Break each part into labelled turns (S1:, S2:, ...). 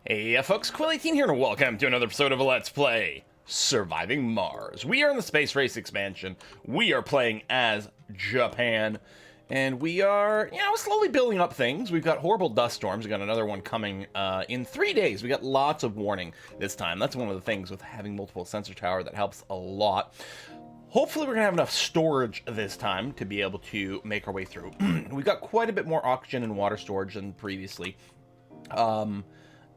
S1: Hey folks, Quill18 here and welcome to another episode of Let's Play Surviving Mars. We are in the Space Race expansion. We are playing as Japan. And we are, slowly building up things. We've got horrible dust storms. We got another one coming in 3 days. We got lots of warning this time. That's one of the things with having multiple sensor tower that helps a lot. Hopefully we're going to have enough storage this time to be able to make our way through. We've got quite a bit more oxygen and water storage than previously.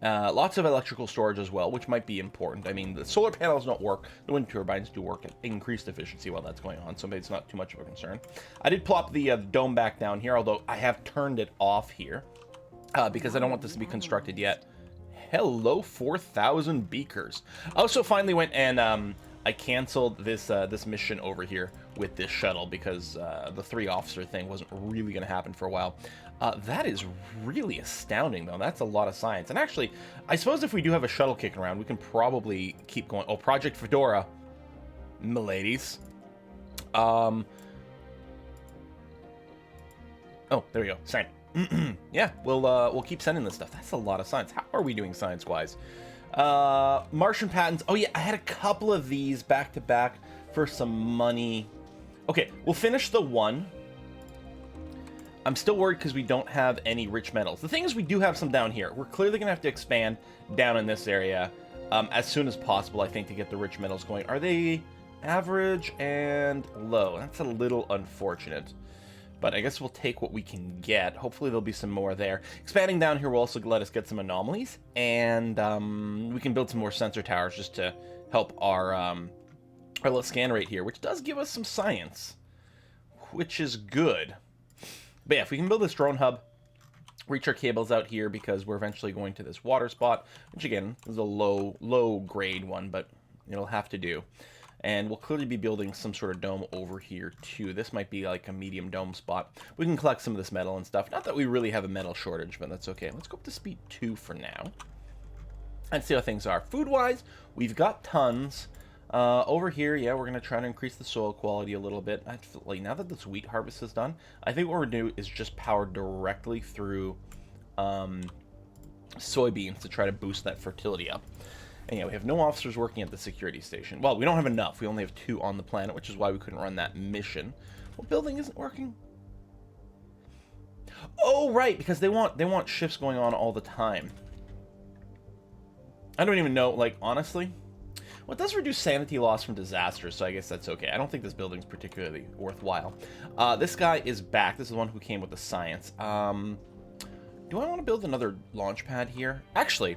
S1: Lots of electrical storage as well, which might be important. I mean, the solar panels don't work. The wind turbines do work at increased efficiency while that's going on, so maybe it's not too much of a concern. I did plop the dome back down here, although I have turned it off here because I don't want this to be constructed yet. Hello, 4,000 beakers. I also finally went and I canceled this this mission over here with this shuttle because the 3-officer thing wasn't really going to happen for a while. That is really astounding, though. That's a lot of science. And actually, I suppose if we do have a shuttle kicking around, we can probably keep going. Oh, Project Fedora, miladies. Oh, there we go. Sign. Yeah, we'll keep sending this stuff. That's a lot of science. How are we doing science-wise? Martian patents. Oh yeah, I had a couple of these back to back for some money. Okay, we'll finish the one. I'm still worried because we don't have any rich metals. The thing is, we do have some down here. We're clearly gonna have to expand down in this area as soon as possible, I think, to get the rich metals going. Are they average and low? That's a little unfortunate. But I guess we'll take what we can get. Hopefully there'll be some more there. Expanding down here will also let us get some anomalies. And we can build some more sensor towers just to help our little scan rate here, which does give us some science, which is good. But yeah, if we can build this drone hub, reach our cables out here because we're eventually going to this water spot, which again is a low grade one, but it'll have to do. And we'll clearly be building some sort of dome over here, too. This might be like a medium dome spot. We can collect some of this metal and stuff. Not that we really have a metal shortage, but that's okay. Let's go up to speed 2 for now. And see how things are. Food-wise, we've got tons. Over here, yeah, we're going to try to increase the soil quality a little bit. I feel like now that this wheat harvest is done, I think what we're going to do is just power directly through soybeans to try to boost that fertility up. And yeah, we have no officers working at the security station. Well, we don't have enough. We only have 2 on the planet, which is why we couldn't run that mission. What building isn't working? Oh, right, because they want shifts going on all the time. I don't even know, like, honestly. Well, it does reduce sanity loss from disasters, so I guess that's okay. I don't think this building's particularly worthwhile. This guy is back. This is the one who came with the science. Do I want to build another launch pad here? Actually,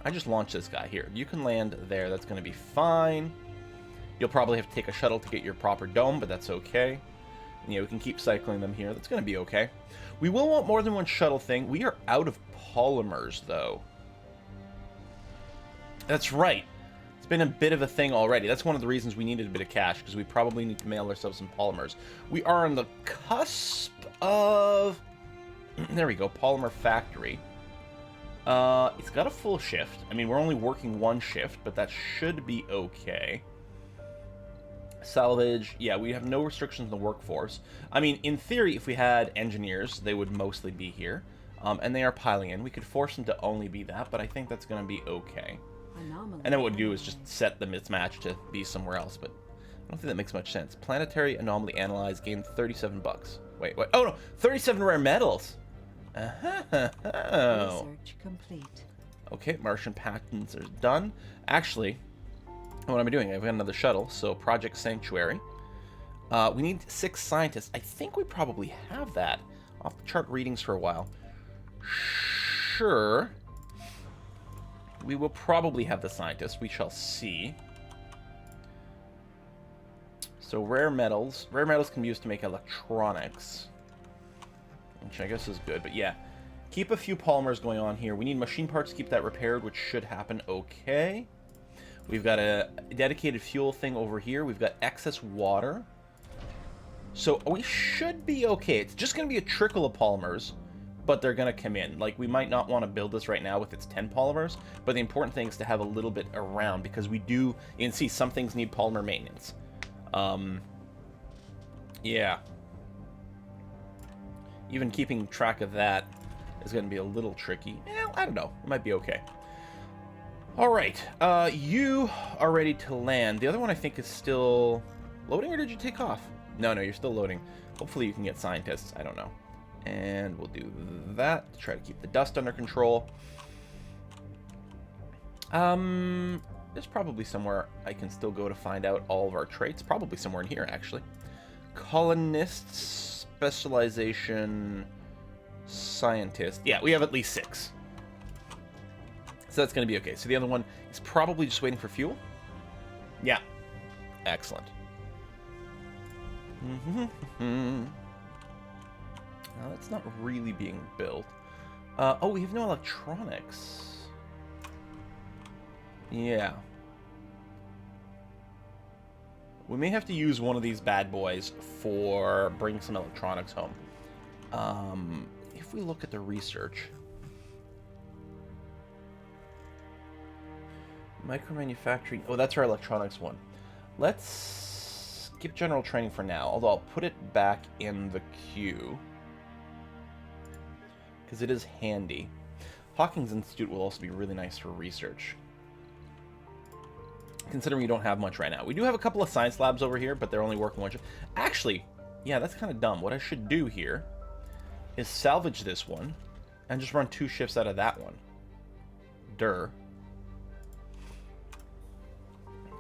S1: I just launched this guy here. You can land there. That's going to be fine. You'll probably have to take a shuttle to get your proper dome, but that's okay. And, yeah, we can keep cycling them here. That's going to be okay. We will want more than one shuttle thing. We are out of polymers, though. That's right. It's been a bit of a thing already. That's one of the reasons we needed a bit of cash, because we probably need to mail ourselves some polymers. We are on the cusp of... there we go, polymer factory. It's got a full shift. I mean, we're only working 1 shift, but that should be okay. Salvage, yeah, we have no restrictions in the workforce. I mean, in theory, if we had engineers, they would mostly be here. And they are piling in. We could force them to only be that, but I think that's going to be okay. And then what we do is just set the mismatch to be somewhere else, but I don't think that makes much sense. Planetary anomaly analyzed, gained 37 bucks. Wait, oh no, 37 rare metals!
S2: Research complete.
S1: Okay, Martian patents are done. Actually, what am I doing? I've got another shuttle, so Project Sanctuary. We need 6 scientists. I think we probably have that. I'll have to chart readings for a while. Sure. We will probably have the scientists. We shall see. So rare metals. Rare metals can be used to make electronics, which I guess is good, but yeah. Keep a few polymers going on here. We need machine parts to keep that repaired, which should happen okay. We've got a dedicated fuel thing over here. We've got excess water. So we should be okay. It's just going to be a trickle of polymers, but they're going to come in. Like, we might not want to build this right now with its 10 polymers, but the important thing is to have a little bit around, because we do, you can see some things need polymer maintenance. Yeah. Even keeping track of that is going to be a little tricky. I don't know. It might be okay. All right, you are ready to land. The other one I think is still loading, or did you take off? No, you're still loading. Hopefully you can get scientists. I don't know. And we'll do that to try to keep the dust under control. There's probably somewhere I can still go to find out all of our traits. Probably somewhere in here, actually. Colonists, specialization, scientist. Yeah, we have at least 6. So that's going to be okay. So the other one is probably just waiting for fuel. Yeah. Excellent. Now, that's not really being built. Oh, we have no electronics. Yeah. We may have to use one of these bad boys for bringing some electronics home. If we look at the research... Micromanufacturing... Oh, that's our electronics one. Let's skip general training for now, although I'll put it back in the queue. Because it is handy. Hawkins Institute will also be really nice for research. Considering we don't have much right now. We do have a couple of science labs over here, but they're only working one shift. Actually, yeah, that's kind of dumb. What I should do here is salvage this one and just run 2 shifts out of that one. Durr.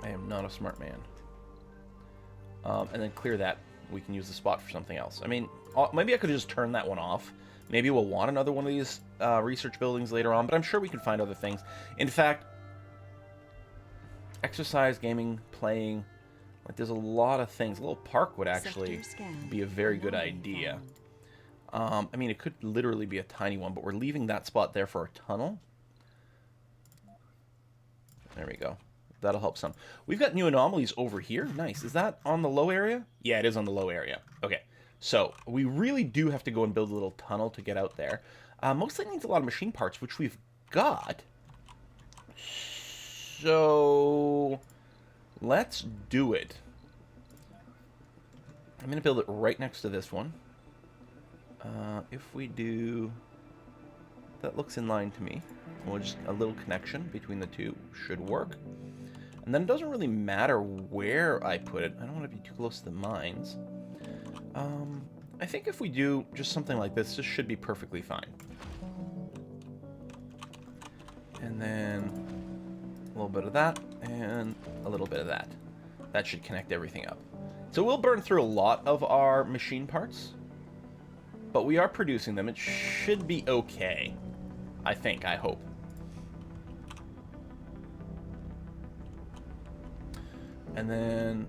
S1: I am not a smart man. And then clear that. We can use the spot for something else. I mean, maybe I could just turn that one off. Maybe we'll want another one of these research buildings later on, but I'm sure we can find other things. In fact, exercise, gaming, playing, like there's a lot of things. A little park would actually be a very good idea. I mean, it could literally be a tiny one, but we're leaving that spot there for a tunnel. There we go. That'll help some. We've got new anomalies over here. Nice. Is that on the low area? Yeah, it is on the low area. Okay. So, we really do have to go and build a little tunnel to get out there. Mostly needs a lot of machine parts, which we've got. So, let's do it. I'm going to build it right next to this one. If we do... That looks in line to me. We'll just a little connection between the two should work. And then it doesn't really matter where I put it. I don't want to be too close to the mines. I think if we do just something like this, this should be perfectly fine. And then a little bit of that, and a little bit of that. That should connect everything up. So we'll burn through a lot of our machine parts, but we are producing them. It should be okay. I think, I hope. And then,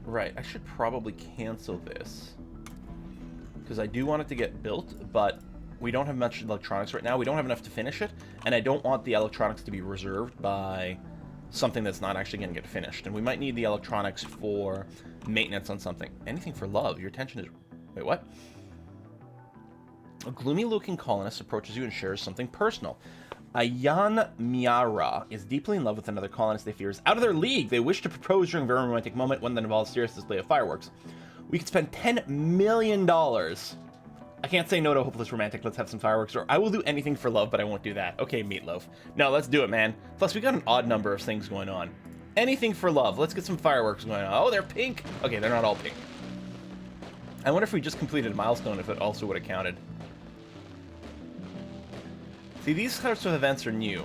S1: right, I should probably cancel this, because I do want it to get built, but we don't have much electronics right now. We don't have enough to finish it, and I don't want the electronics to be reserved by something that's not actually going to get finished. And we might need the electronics for maintenance on something. Anything for love. Your attention is... Wait, what? A gloomy-looking colonist approaches you and shares something personal. Ayan Miara is deeply in love with another colonist they fear is out of their league. They wish to propose during a very romantic moment, one that involves serious display of fireworks. We could spend $10 million. I can't say no to hopeless romantic. Let's have some fireworks. Or I will do anything for love, but I won't do that. Okay, Meatloaf. No, let's do it, man. Plus, we got an odd number of things going on. Anything for love. Let's get some fireworks going on. Oh, they're pink. Okay, they're not all pink. I wonder if we just completed a milestone, if it also would have counted. See, these types of events are new,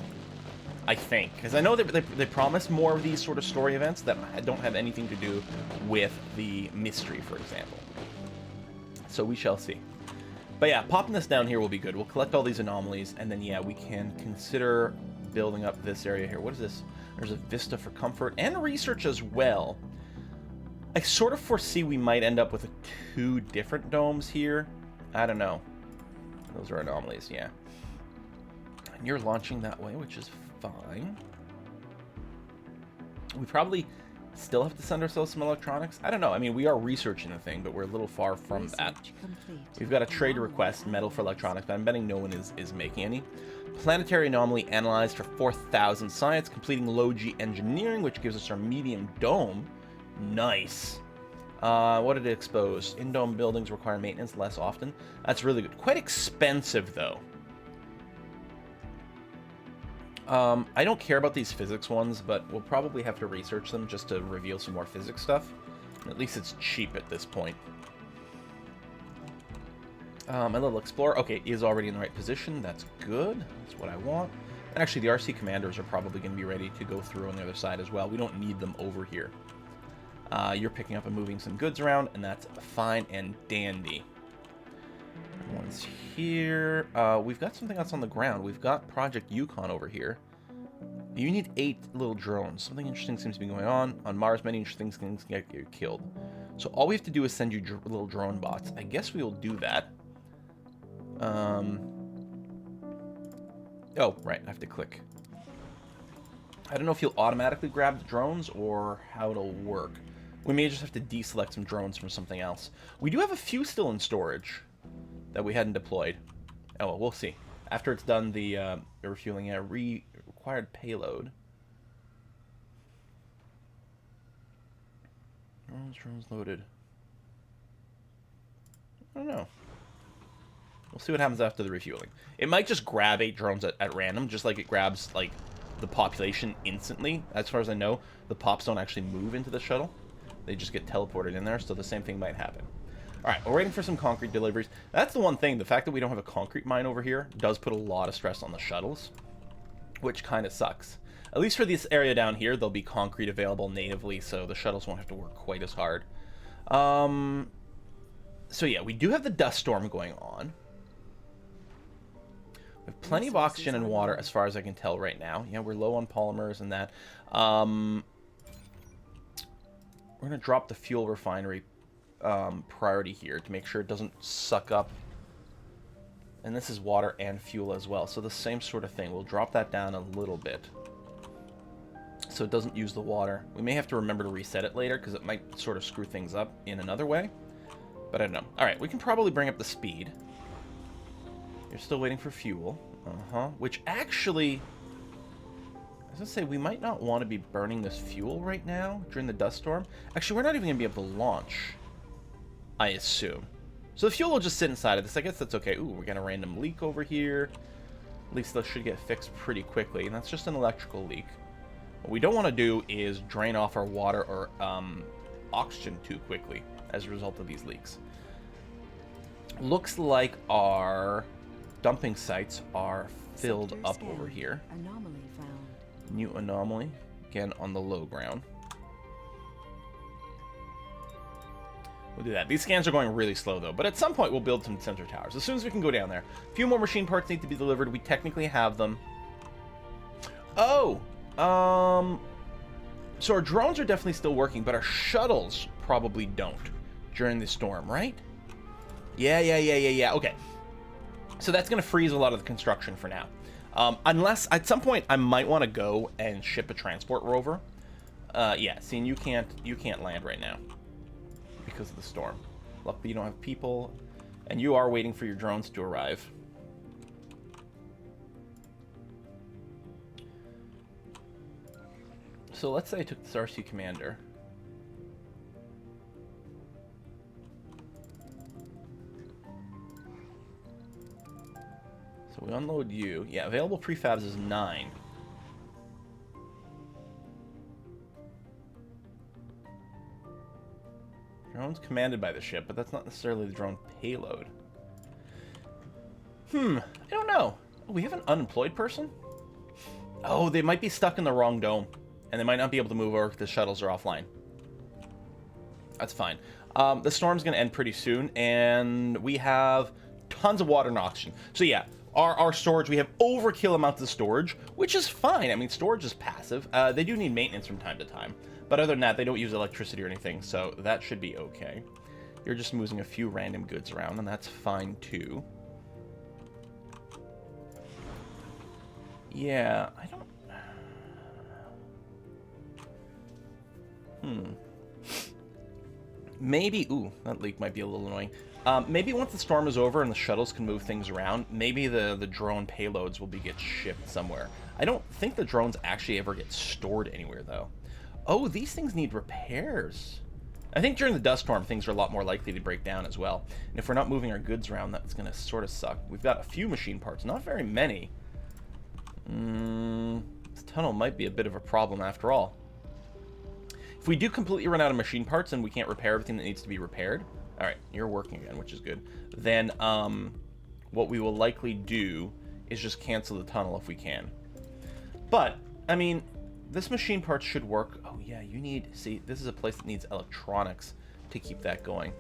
S1: I think. Because I know they promise more of these sort of story events that don't have anything to do with the mystery, for example. So we shall see. But yeah, popping this down here will be good. We'll collect all these anomalies, and then, yeah, we can consider building up this area here. What is this? There's a vista for comfort and research as well. I sort of foresee we might end up with 2 different domes here. I don't know. Those are anomalies, yeah. And you're launching that way, which is fine. We probably still have to send ourselves some electronics. I don't know. I mean, we are researching the thing, but we're a little far from that. We've got a trade request, metal for electronics, but I'm betting no one is making any. Planetary anomaly analyzed for 4,000 science, completing low-G engineering, which gives us our medium dome. Nice. What did it expose? In-dome buildings require maintenance less often. That's really good. Quite expensive, though. I don't care about these physics ones, but we'll probably have to research them just to reveal some more physics stuff. At least it's cheap at this point. My little explorer, okay, is already in the right position. That's good. That's what I want. And actually, the RC commanders are probably going to be ready to go through on the other side as well. We don't need them over here. You're picking up and moving some goods around, and that's fine and dandy. One's here. We've got something else on the ground. We've got Project Yukon over here. You need 8 little drones. Something interesting seems to be going on. On Mars, many interesting things can get you killed. So all we have to do is send you little drone bots. I guess we will do that. Oh, right. I have to click. I don't know if you'll automatically grab the drones or how it'll work. We may just have to deselect some drones from something else. We do have a few still in storage that we hadn't deployed. Oh, well, we'll see. After it's done the refueling, required payload. Drones loaded. I don't know. We'll see what happens after the refueling. It might just grab 8 drones at random, just like it grabs, like, the population instantly. As far as I know, the pops don't actually move into the shuttle. They just get teleported in there, so the same thing might happen. Alright, we're waiting for some concrete deliveries. That's the one thing. The fact that we don't have a concrete mine over here does put a lot of stress on the shuttles, which kind of sucks. At least for this area down here, there'll be concrete available natively, so the shuttles won't have to work quite as hard. So yeah, we do have the dust storm going on. We have plenty of oxygen and water as far as I can tell right now. Yeah, we're low on polymers and that. We're going to drop the fuel refinery priority here to make sure it doesn't suck up. And this is water and fuel as well. So the same sort of thing. We'll drop that down a little bit so it doesn't use the water. We may have to remember to reset it later because it might sort of screw things up in another way. But I don't know. All right, we can probably bring up the speed. You're still waiting for fuel. Which actually, I was going to say, we might not want to be burning this fuel right now during the dust storm. Actually, we're not even going to be able to launch, I assume. So the fuel will just sit inside of this. I guess that's okay. Ooh, we got a random leak over here. At least that should get fixed pretty quickly. And that's just an electrical leak. What we don't want to do is drain off our water or oxygen too quickly as a result of these leaks. Looks like our dumping sites are filled up over here.
S2: Anomaly found.
S1: New anomaly. Again, on the low ground. We'll do that. These scans are going really slow, though. But at some point, we'll build some sensor towers. As soon as we can go down there. A few more machine parts need to be delivered. We technically have them. Oh! So our drones are definitely still working, but our shuttles probably don't during the storm, right? Yeah. Okay. So that's going to freeze a lot of the construction for now. Unless, at some point, I might want to go and ship a transport rover. Yeah, seeing you can't land right now because of the storm. Luckily, you don't have people, and you are waiting for your drones to arrive. So let's say I took this RC commander. So we unload you. Yeah, available prefabs is 9. Drone's commanded by the ship, but that's not necessarily the drone payload. I don't know. Oh, we have an unemployed person? Oh, they might be stuck in the wrong dome. And they might not be able to move over because the shuttles are offline. That's fine. The storm's going to end pretty soon, and we have tons of water and oxygen. So yeah, our storage, we have overkill amounts of storage, which is fine. I mean, storage is passive. They do need maintenance from time to time. But other than that, they don't use electricity or anything, so that should be okay. You're just moving a few random goods around, and that's fine too. Yeah, I don't... Maybe... Ooh, that leak might be a little annoying. Maybe once the storm is over and the shuttles can move things around, maybe the drone payloads will get shipped somewhere. I don't think the drones actually ever get stored anywhere, though. Oh, these things need repairs. I think during the dust storm, things are a lot more likely to break down as well. And if we're not moving our goods around, that's going to sort of suck. We've got a few machine parts, not very many. tunnel might be a bit of a problem after all. If we do completely run out of machine parts and we can't repair everything that needs to be repaired, all right, you're working again, which is good. Then what we will likely do is just cancel the tunnel if we can. But, I mean, this machine part should work. Oh, yeah, you need... See, this is a place that needs electronics to keep that going.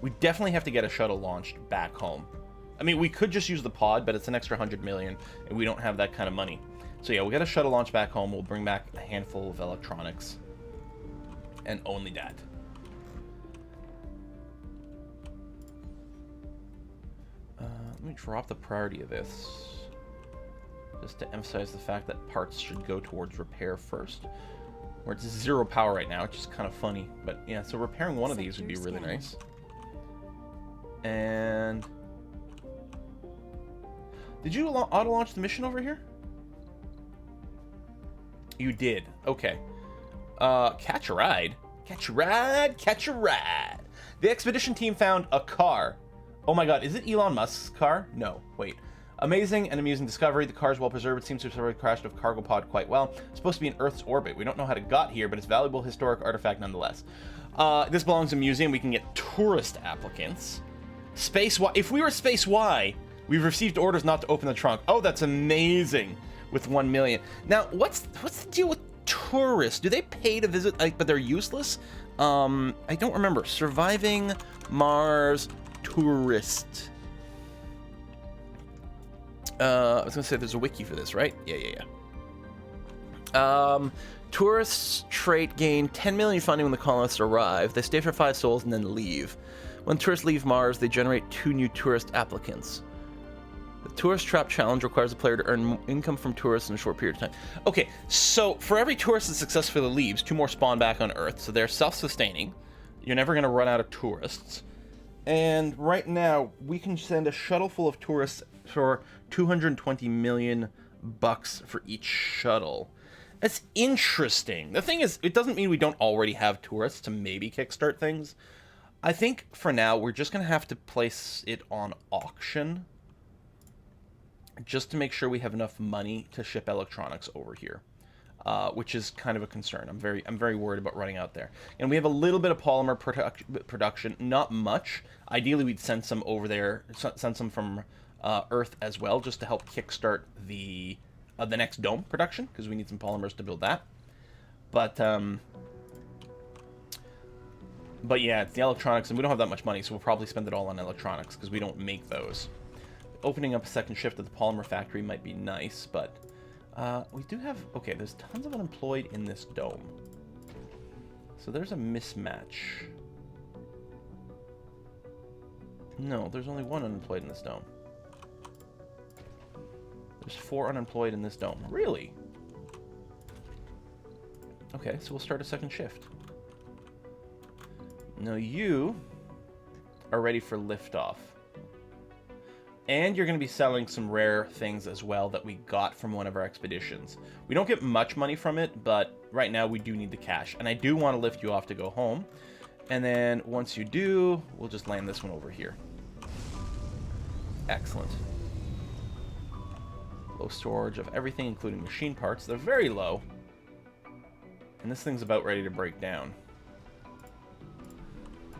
S1: We definitely have to get a shuttle launched back home. I mean, we could just use the pod, but it's an extra 100 million, and we don't have that kind of money. So, yeah, we'll get a shuttle launch back home. We'll bring back a handful of electronics. And only that. Let me drop the priority of this. Just to emphasize the fact that parts should go towards repair first. Where it's 0 power right now, which is kind of funny. But yeah, so repairing one of these would be really nice. And... Did you auto-launch the mission over here? You did. Okay. Catch a ride? Catch a ride, catch a ride. The expedition team found a car. Oh my god, is it Elon Musk's car? No, wait. Amazing and amusing discovery. The car is well preserved. It seems to have survived the crash of cargo pod quite well. It's supposed to be in Earth's orbit. We don't know how it got here, but it's a valuable historic artifact nonetheless. This belongs to a museum. We can get tourist applicants. Space Y. If we were Space Y, we've received orders not to open the trunk. Oh, that's amazing. With 1 million. Now, what's the deal with tourists? Do they pay to visit, like, but they're useless? I don't remember. Surviving Mars tourist. I was gonna say there's a wiki for this, right? Yeah. Tourists trait gain 10 million funding when the colonists arrive. They stay for 5 souls and then leave. When tourists leave Mars, they generate 2 new tourist applicants. The tourist trap challenge requires the player to earn income from tourists in a short period of time. Okay, so for every tourist that successfully leaves, 2 more spawn back on Earth. So they're self-sustaining. You're never going to run out of tourists. And right now, we can send a shuttle full of tourists for 220 million bucks for each shuttle. That's interesting. The thing is, it doesn't mean we don't already have tourists to maybe kickstart things. I think for now, we're just going to have to place it on auction. Just to make sure we have enough money to ship electronics over here. Which is kind of a concern. I'm very worried about running out there. And we have a little bit of polymer production, not much. Ideally, we'd send some over there, send some from Earth as well, just to help kickstart the next dome production, because we need some polymers to build that. But yeah, it's the electronics, and we don't have that much money, so we'll probably spend it all on electronics, because we don't make those. Opening up a second shift at the polymer factory might be nice, but we do have... Okay, there's tons of unemployed in this dome. So there's a mismatch. No, there's only 1 unemployed in this dome. There's 4 unemployed in this dome. Really? Okay, so we'll start a second shift. Now you are ready for liftoff. And you're going to be selling some rare things as well that we got from one of our expeditions. We don't get much money from it, but right now we do need the cash. And I do want to lift you off to go home. And then once you do, we'll just land this one over here. Excellent. Low storage of everything, including machine parts. They're very low. And this thing's about ready to break down.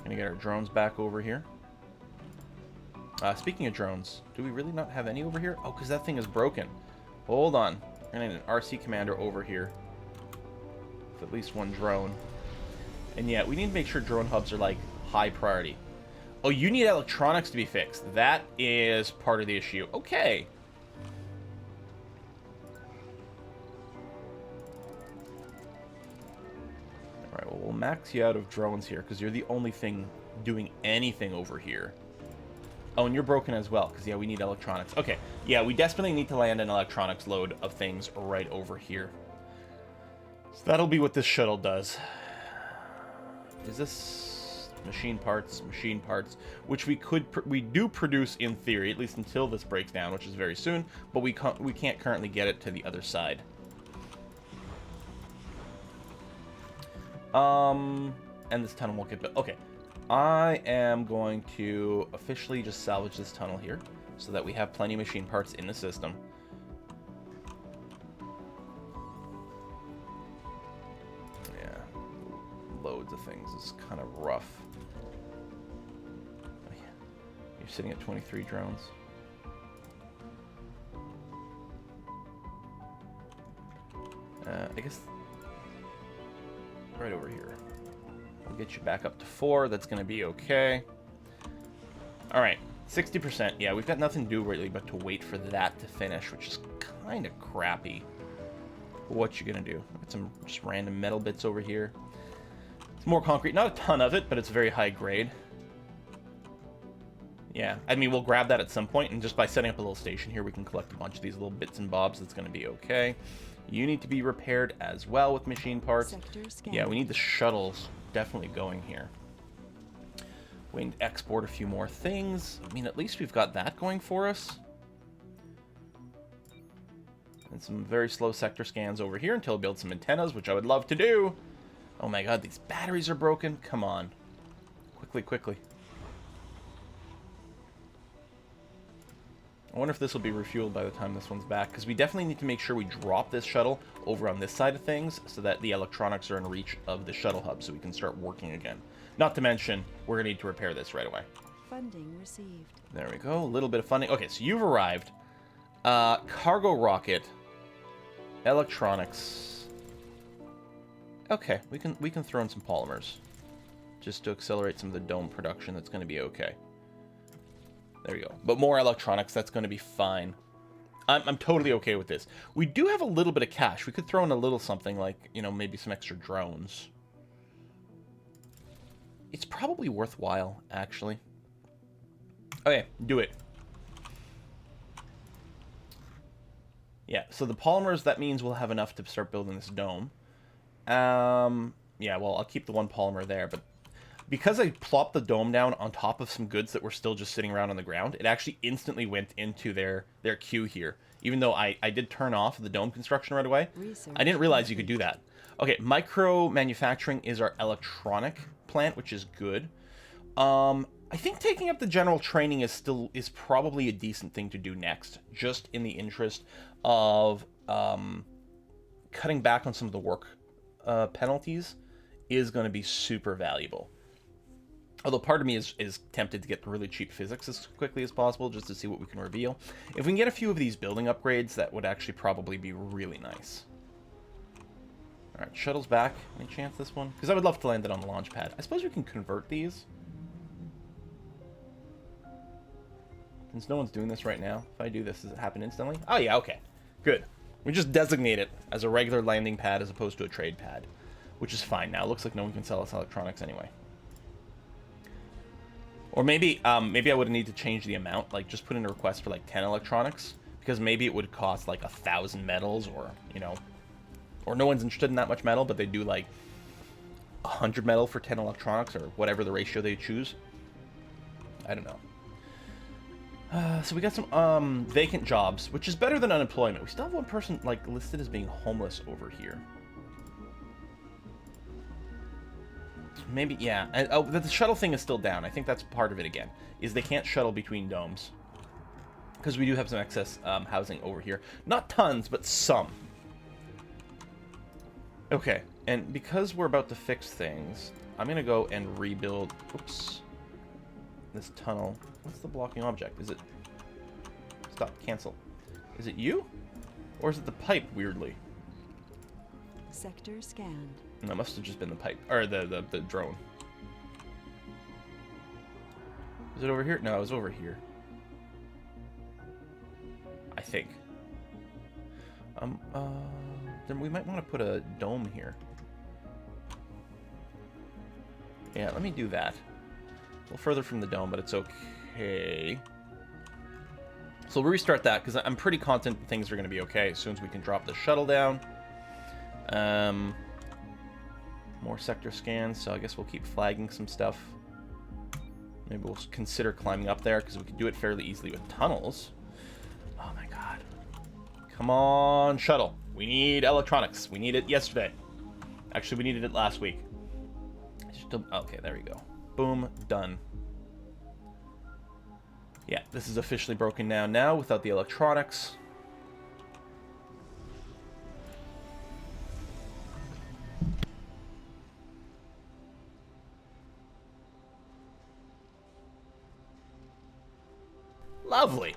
S1: Gonna get our drones back over here. Speaking of drones, do we really not have any over here? Oh, because that thing is broken. Hold on. I need an RC commander over here with at least 1 drone. And yeah, we need to make sure drone hubs are, like, high priority. Oh, you need electronics to be fixed. That is part of the issue. Okay. Alright, well, we'll max you out of drones here, because you're the only thing doing anything over here. Oh, and you're broken as well, because, yeah, we need electronics. Okay, yeah, we desperately need to land an electronics load of things right over here. So that'll be what this shuttle does. Is this machine parts, which we do produce in theory, at least until this breaks down, which is very soon, but we can't currently get it to the other side. And this tunnel won't get built. Okay. I am going to officially just salvage this tunnel here so that we have plenty of machine parts in the system. loads of things is kind of rough. Oh, yeah. You're sitting at 23 drones. I guess right over here. We'll get you back up to 4. That's going to be okay. All right, 60%. Yeah, we've got nothing to do really but to wait for that to finish, which is kind of crappy. What you gonna do? Got some just random metal bits over here. It's more concrete. Not a ton of it, but it's very high grade. Yeah, I mean, we'll grab that at some point, and just by setting up a little station here, we can collect a bunch of these little bits and bobs. That's going to be okay. You need to be repaired as well with machine parts. Yeah, we need the shuttles definitely going here. We need to export a few more things. I mean, at least we've got that going for us. And some very slow sector scans over here until we build some antennas, which I would love to do. Oh my god, these batteries are broken. Come on. Quickly, quickly. I wonder if this will be refueled by the time this one's back, because we definitely need to make sure we drop this shuttle over on this side of things so that the electronics are in reach of the shuttle hub so we can start working again. Not to mention, we're going to need to repair this right away.
S2: Funding received.
S1: There we go. A little bit of funding. Okay, so you've arrived. Cargo rocket. Electronics. Okay, we can throw in some polymers. Just to accelerate some of the dome production. That's going to be okay. There you go. But more electronics, that's going to be fine. I'm totally okay with this. We do have a little bit of cash. We could throw in a little something like, you know, maybe some extra drones. It's probably worthwhile, actually. Okay, do it. Yeah, so the polymers, that means we'll have enough to start building this dome. Yeah, well, I'll keep the one polymer there, but because I plopped the dome down on top of some goods that were still just sitting around on the ground, it actually instantly went into their queue here. Even though I did turn off the dome construction right away. I didn't realize you could do that. Okay, micro manufacturing is our electronic plant, which is good. I think taking up the general training is probably a decent thing to do next, just in the interest of cutting back on some of the work penalties is going to be super valuable. Although part of me is tempted to get really cheap physics as quickly as possible, just to see what we can reveal. If we can get a few of these building upgrades, that would actually probably be really nice. Alright, shuttle's back. Any chance this one? Because I would love to land it on the launch pad. I suppose we can convert these. Since no one's doing this right now, if I do this, does it happen instantly? Oh yeah, okay. Good. We just designate it as a regular landing pad as opposed to a trade pad, which is fine now. It looks like no one can sell us electronics anyway. Or maybe maybe I would need to change the amount, like just put in a request for like 10 electronics, because maybe it would cost like 1,000 metals, or, you know, or no one's interested in that much metal, but they do like 100 metal for 10 electronics, or whatever the ratio they choose. I don't know. So we got some vacant jobs, which is better than unemployment. We still have one person like listed as being homeless over here. Maybe, yeah. And, oh, the shuttle thing is still down. I think that's part of it again, is they can't shuttle between domes. Because we do have some excess housing over here. Not tons, but some. Okay, and because we're about to fix things, I'm going to go and rebuild, oops, this tunnel. What's the blocking object? Is it... Stop, cancel. Is it you? Or is it the pipe, weirdly?
S2: Sector scanned.
S1: That must have just been the pipe, or the drone. Is it over here? No, it was over here. I think. Then we might want to put a dome here. Yeah, let me do that. A little further from the dome, but it's okay. So we'll restart that, because I'm pretty confident things are going to be okay as soon as we can drop the shuttle down. More sector scans, so I guess we'll keep flagging some stuff. Maybe we'll consider climbing up there, because we can do it fairly easily with tunnels. Oh my god. Come on, shuttle. We need electronics. We need it yesterday. Actually, we needed it last week. Okay, there we go. Boom, done. Yeah, this is officially broken down now without the electronics. Lovely.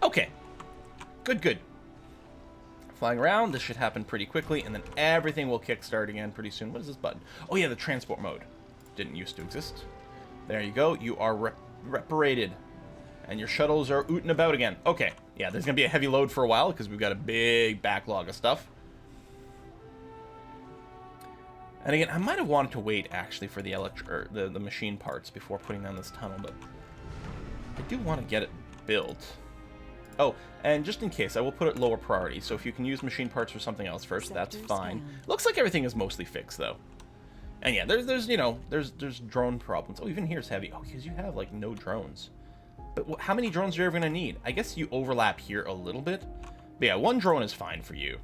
S1: Okay. Good, good. Flying around, this should happen pretty quickly, and then everything will kickstart again pretty soon. What is this button? Oh yeah, the transport mode. Didn't used to exist. There you go. You are reparated. And your shuttles are ooting about again. Okay. Yeah, there's going to be a heavy load for a while because we've got a big backlog of stuff. And again, I might have wanted to wait, actually, for the machine parts before putting down this tunnel, but I do want to get it built. Oh, and just in case, I will put it lower priority, so if you can use machine parts for something else first, that's fine. Looks like everything is mostly fixed, though. And yeah, there's you know, there's drone problems. Oh, even here's heavy. Oh, because you have, like, no drones. But how many drones are you ever going to need? I guess you overlap here a little bit. But yeah, one drone is fine for you.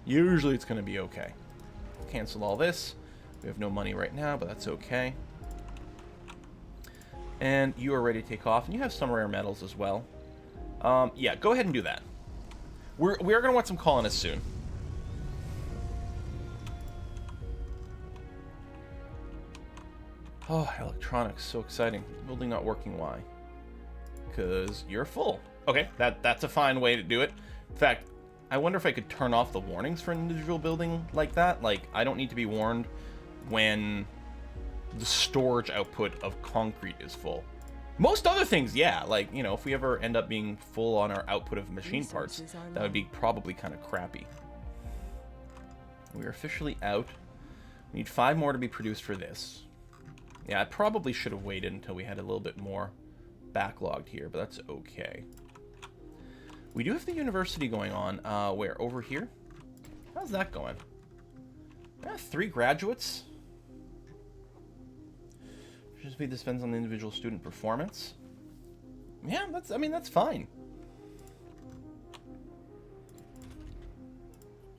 S1: Usually it's going to be okay. Cancel all this. We have no money right now, but that's okay. And you are ready to take off. And you have some rare metals as well. Yeah, go ahead and do that. We are going to want some colonists soon. Oh, electronics, so exciting. Building not working, why? Because you're full. Okay, that's a fine way to do it. In fact, I wonder if I could turn off the warnings for an individual building like that. Like, I don't need to be warned when the storage output of concrete is full. Most other things, yeah. Like, you know, if we ever end up being full on our output of machine parts, that would be probably kind of crappy. We're officially out. We need 5 more to be produced for this. Yeah, I probably should have waited until we had a little bit more backlogged here, but that's okay. We do have the university going on. Where? Over here? How's that going? 3 graduates. Just be this depends on the individual student performance. Yeah, I mean, that's fine.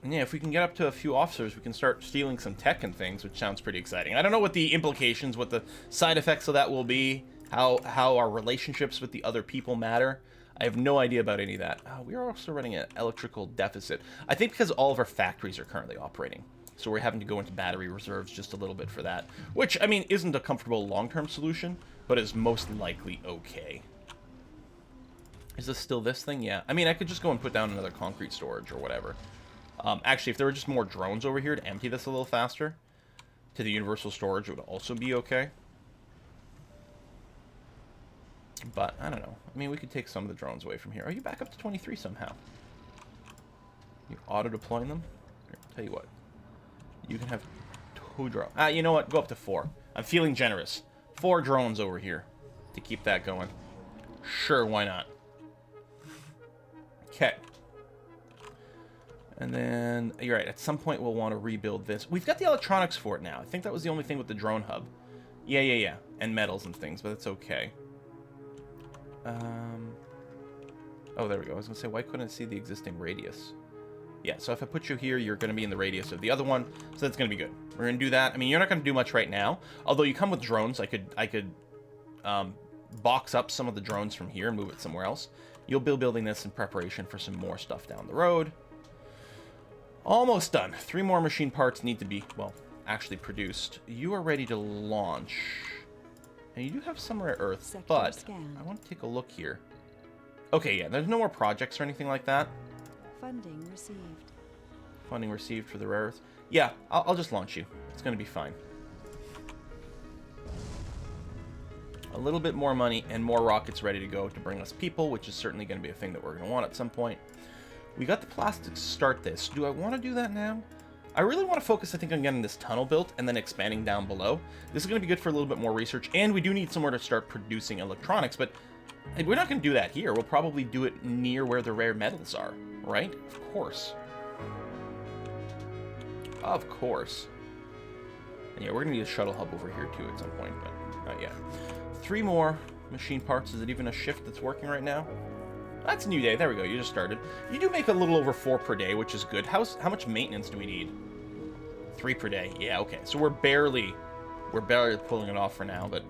S1: And yeah, if we can get up to a few officers, we can start stealing some tech and things, which sounds pretty exciting. I don't know what the implications, what the side effects of that will be, how our relationships with the other people matter. I have no idea about any of that. We are also running an electrical deficit. I think because all of our factories are currently operating. So we're having to go into battery reserves just a little bit for that. Which, I mean, isn't a comfortable long-term solution, but is most likely okay. Is this still this thing? Yeah. I mean, I could just go and put down another concrete storage or whatever. Actually, if there were just more drones over here to empty this a little faster to the universal storage, it would also be okay. But, I don't know. I mean, we could take some of the drones away from here. Are you back up to 23 somehow? You're auto-deploying them? Here, I'll tell you what. You can have 2 drones. You know what? Go up to 4. I'm feeling generous. 4 drones over here to keep that going. Sure, why not? Okay. And then, you're right, at some point we'll want to rebuild this. We've got the electronics for it now. I think that was the only thing with the drone hub. Yeah. And metals and things, but it's okay. Oh, there we go. I was going to say, why couldn't I see the existing radius? Yeah, so if I put you here, you're going to be in the radius of the other one, so that's going to be good. We're going to do that. I mean, you're not going to do much right now, although you come with drones. I could box up some of the drones from here and move it somewhere else. You'll be building this in preparation for some more stuff down the road. Almost done. 3 more machine parts need to be, well, actually produced. You are ready to launch. And you do have some rare earth, but I want to take a look here. Okay, yeah, there's no more projects or anything like that.
S2: Funding received.
S1: Funding received for the rare earth. Yeah, I'll just launch you. It's going to be fine. A little bit more money and more rockets ready to go to bring us people, which is certainly going to be a thing that we're going to want at some point. We got the plastics to start this. Do I want to do that now? I really want to focus, I think, on getting this tunnel built and then expanding down below. This is going to be good for a little bit more research, and we do need somewhere to start producing electronics, but we're not going to do that here. We'll probably do it near where the rare metals are, right? Of course. Of course. And yeah, we're going to need a shuttle hub over here, too, at some point, but not yet. 3 more machine parts. Is it even a shift that's working right now? That's a new day. There we go. You just started. You do make a little over 4 per day, which is good. How much maintenance do we need? 3 per day. Yeah, okay. So we're barely pulling it off for now, but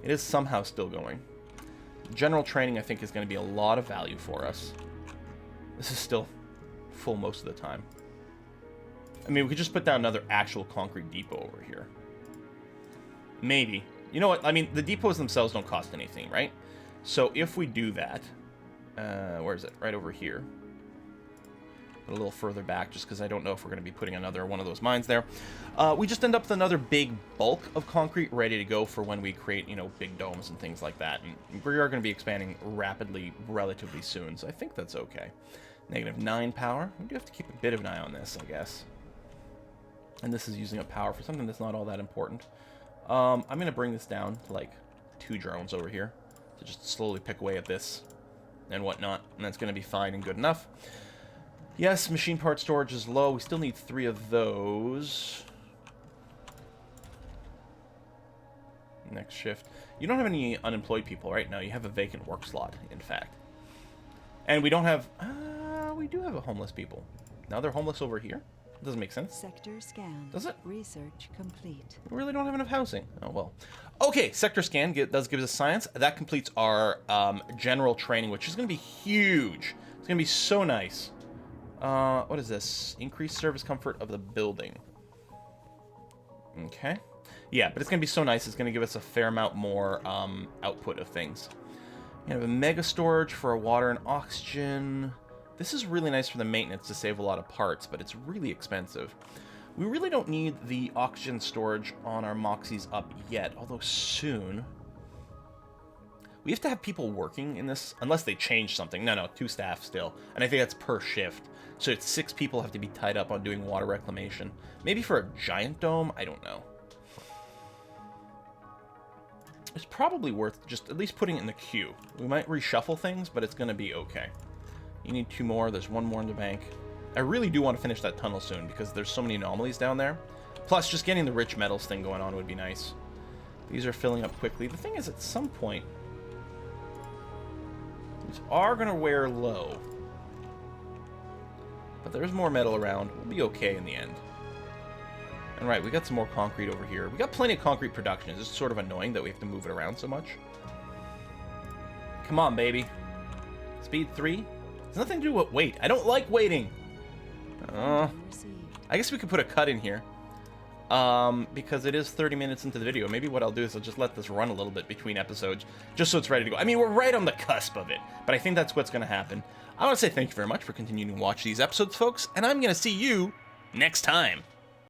S1: it is somehow still going. General training, I think, is going to be a lot of value for us. This is still full most of the time. I mean, we could just put down another actual concrete depot over here. Maybe. You know what? I mean, the depots themselves don't cost anything, right? So if we do that, where is it? Right over here. A little further back, just because I don't know if we're going to be putting another one of those mines there. We just end up with another big bulk of concrete ready to go for when we create, you know, big domes and things like that. And we are going to be expanding rapidly, relatively soon, so I think that's okay. -9 power. We do have to keep a bit of an eye on this, I guess. And this is using up power for something that's not all that important. I'm going to bring this down to, like, 2 drones over here to just slowly pick away at this and whatnot, and that's going to be fine and good enough. Yes, machine part storage is low. We still need 3 of those. Next shift. You don't have any unemployed people right now. You have a vacant work slot, in fact. And we don't have... we do have a homeless people. Now they're homeless over here? Doesn't make sense.
S2: Sector scanned.
S1: Does it?
S2: Research complete.
S1: We really don't have enough housing. Oh, well. Okay, sector scan does give us science. That completes our general training, which is going to be huge. It's going to be so nice. What is this? Increased service comfort of the building. Okay. Yeah, but it's going to be so nice. It's going to give us a fair amount more output of things. You have a mega storage for our water and oxygen. This is really nice for the maintenance to save a lot of parts, but it's really expensive. We really don't need the oxygen storage on our Moxies up yet, although soon. We have to have people working in this, unless they change something. No, 2 staff still. And I think that's per shift. So it's 6 people have to be tied up on doing water reclamation. Maybe for a giant dome? I don't know. It's probably worth just at least putting it in the queue. We might reshuffle things, but it's going to be okay. You need 2 more. There's 1 more in the bank. I really do want to finish that tunnel soon because there's so many anomalies down there. Plus, just getting the rich metals thing going on would be nice. These are filling up quickly. The thing is, at some point, these are going to wear low. But there's more metal around. We'll be okay in the end. And right, we got some more concrete over here. We got plenty of concrete production. It's just sort of annoying that we have to move it around so much. Come on, baby. Speed 3? There's nothing to do with weight. I don't like waiting. I guess we could put a cut in here. Because it is 30 minutes into the video. Maybe what I'll do is I'll just let this run a little bit between episodes, just so it's ready to go. I mean, we're right on the cusp of it, but I think that's what's going to happen. I want to say thank you very much for continuing to watch these episodes, folks, and I'm going to see you next time.